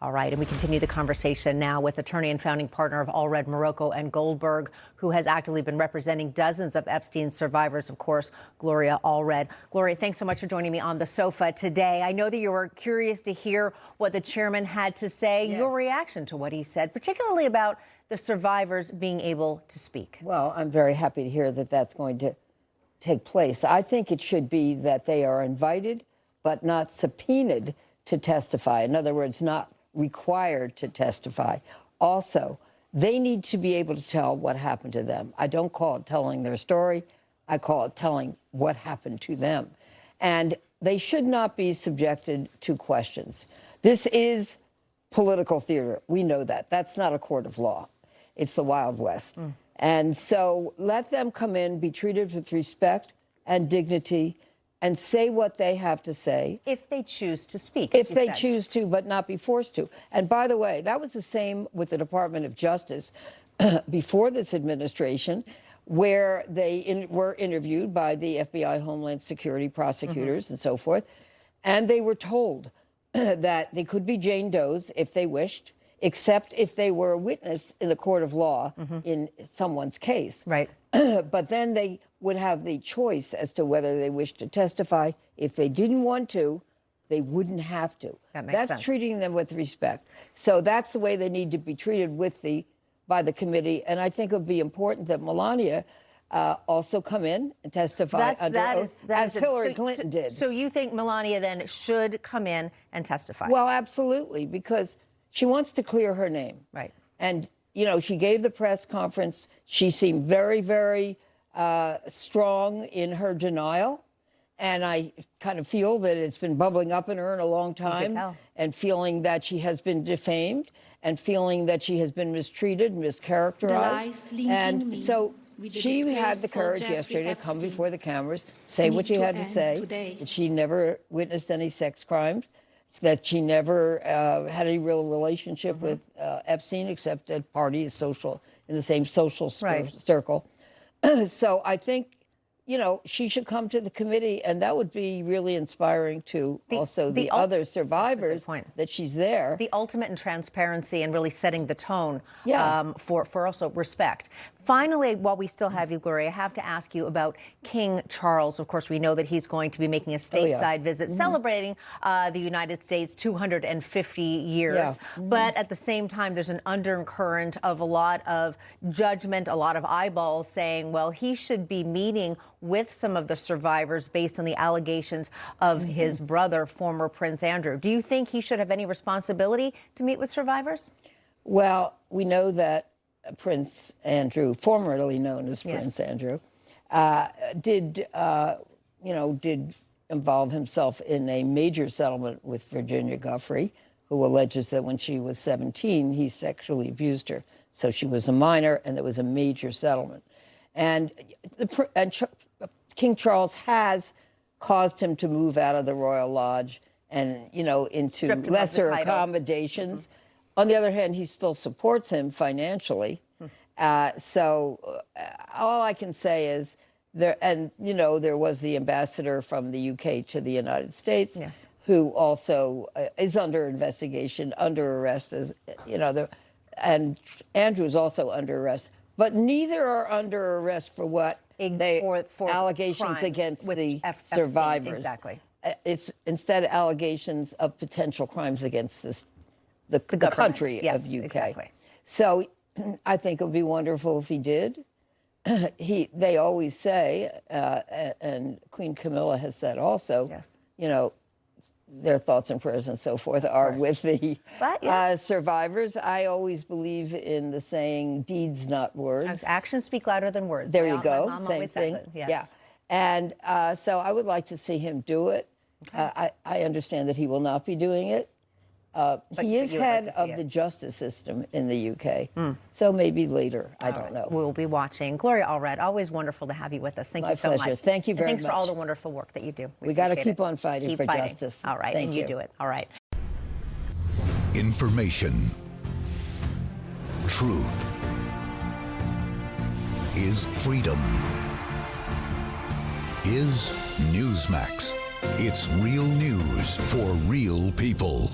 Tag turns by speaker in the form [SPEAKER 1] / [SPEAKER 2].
[SPEAKER 1] All right, and we continue the conversation now with attorney and founding partner of Allred, Morocco and Goldberg, who has actively been representing dozens of Epstein survivors, of course, Gloria Allred. Gloria, thanks so much for joining me on the sofa today. I know that you were curious to hear what the chairman had to say,
[SPEAKER 2] Yes.
[SPEAKER 1] Your reaction to what he said, particularly about the survivors being able to speak.
[SPEAKER 2] Well, I'm very happy to hear that that's going to take place. I think it should be that they are invited, but not subpoenaed to testify. In other words, not required to testify. Also, they need to be able to tell what happened to them. I don't call it telling their story. I call it telling what happened to them. And they should not be subjected to questions. This is political theater. We know that. That's not a court of law. It's the Wild West. And so let them come in, be treated with respect and dignity, and say what they have to say.
[SPEAKER 1] If they choose to speak.
[SPEAKER 2] If they choose to, but not be forced to. And by the way, that was the same with the Department of Justice before this administration, where they were interviewed by the FBI, Homeland Security prosecutors and so forth. And they were told that they could be Jane Does if they wished, except if they were a witness in the court of law in someone's case.
[SPEAKER 1] Right.
[SPEAKER 2] But then they would have the choice as to whether they wished to testify. If they didn't want to, they wouldn't have to.
[SPEAKER 1] That makes sense.
[SPEAKER 2] That's treating them with respect. So that's the way they need to be treated by the committee. And I think it would be important that Melania also come in and testify under oath, as Hillary Clinton did.
[SPEAKER 1] So you think Melania then should come in and testify?
[SPEAKER 2] Well, absolutely, because she wants to clear her name.
[SPEAKER 1] Right.
[SPEAKER 2] And, you know, she gave the press conference. She seemed very, very strong in her denial. And I kind of feel that it's been bubbling up in her in a long time. And feeling that she has been defamed and feeling that she has been mistreated, mischaracterized. And so she had the courage yesterday to come before the cameras, say what she had to say, that she never witnessed any sex crimes, that she never had any real relationship with Epstein, except at parties, in the same social circle. So I think, you know, she should come to the committee, and that would be really inspiring to the other survivors that she's there.
[SPEAKER 1] The ultimate in transparency and really setting the tone for also respect. Finally, while we still have you, Gloria, I have to ask you about King Charles. Of course, we know that he's going to be making a stateside visit celebrating the United States 250 years. But at the same time, there's an undercurrent of a lot of judgment, a lot of eyeballs saying, well, he should be meeting with some of the survivors based on the allegations of his brother, former Prince Andrew. Do you think he should have any responsibility to meet with survivivors?
[SPEAKER 2] Well, we know that Prince Andrew, formerly known as Prince Andrew, did involve himself in a major settlement with Virginia Giuffre, who alleges that when she was 17, he sexually abused her. So she was a minor, and there was a major settlement. And King Charles has caused him to move out of the Royal Lodge and, you know, into lesser accommodations. On the other hand, he still supports him financially. So all I can say is there was the ambassador from the UK to the United States, who also is under investigation, under arrest, as you know, and Andrew is also under arrest. But neither are under arrest for what for allegations against the survivors.
[SPEAKER 1] Exactly.
[SPEAKER 2] It's instead allegations of potential crimes against the country of UK.
[SPEAKER 1] Exactly.
[SPEAKER 2] So I think it would be wonderful if he did. They always say, and Queen Camilla has said also, you know, their thoughts and prayers and so forth are with the survivors. I always believe in the saying, deeds, not words.
[SPEAKER 1] Actions speak louder than words.
[SPEAKER 2] There you go.
[SPEAKER 1] My mom
[SPEAKER 2] Same
[SPEAKER 1] always
[SPEAKER 2] thing.
[SPEAKER 1] says it. Yes.
[SPEAKER 2] Yeah. And so I would like to see him do it. I understand that he will not be doing it. He is head of the justice system in the UK, so maybe later. I don't know.
[SPEAKER 1] We'll be watching. Gloria Allred, always wonderful to have you with us. Thank you so much.
[SPEAKER 2] My pleasure. Thank you very much.
[SPEAKER 1] Thanks for all the wonderful work that you do.
[SPEAKER 2] We got to keep on fighting for justice.
[SPEAKER 1] All right, and you do it. All right.
[SPEAKER 3] Information. Truth is freedom. Is Newsmax. It's real news for real people.